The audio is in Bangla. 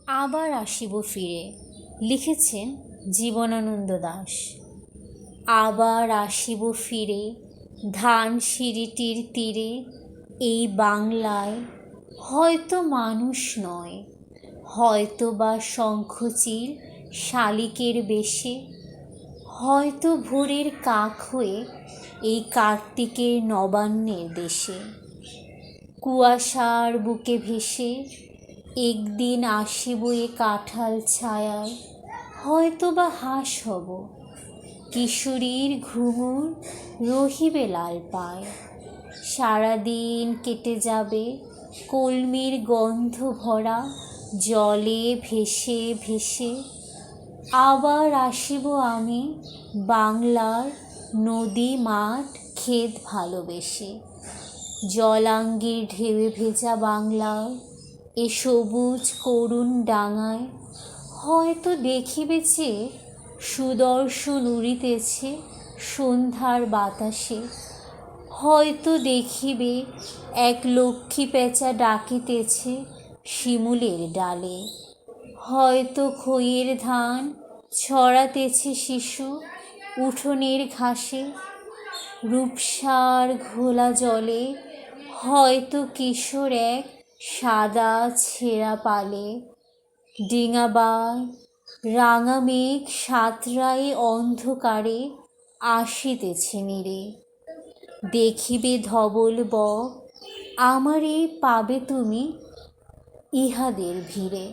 আবার আসিব ফিরে, লিখেছেন জীবনানন্দ দাশ। আবার আসিব ফিরে ধানসিঁড়িটির তীরে, এই বাংলায় হয়তো মানুষ নয়, হয়তো বা শঙ্খচিল শালিকের বেশে, হয়তো ভোরের কাক হয়ে এই কার্তিকের নবান্নের দেশে। কুয়াশার বুকে ভেসে একদিন আসিব এ কাঁঠাল ছায়ায়, হয়তো বা হাঁস হব, কিশোরীর ঘুঙুর রহিবে লাল পায়। সারাদিন কেটে যাবে কলমির গন্ধ ভরা জলে ভেসে ভেসে। আবার আসিব আমি বাংলার নদী মাঠ ক্ষেত ভালোবেসে। জলাঙ্গির ঢেউয়ে ভেজা বাংলার এ সবুজ করুণ ডাঙায়, হয়তো দেখিবে চেয়ে সুদর্শন উড়িতেছে সন্ধ্যার বাতাসে। হয়তো দেখিবে এক লক্ষ্মী পেঁচা ডাকিতেছে শিমুলের ডালে। হয়তো খইয়ের ধান ছড়াতেছে শিশু উঠোনের ঘাসে। রূপসার ঘোলা জলে হয়তো কিশোর এক সাদা ছেঁড়া পালে। ডিঙাবায় রাঙা মেঘ সাঁতরায় অন্ধকারে আসিতেছে নীরে। দেখিবে ধবল বক আমারে পাবে তুমি ইহাদের ভিড়ে।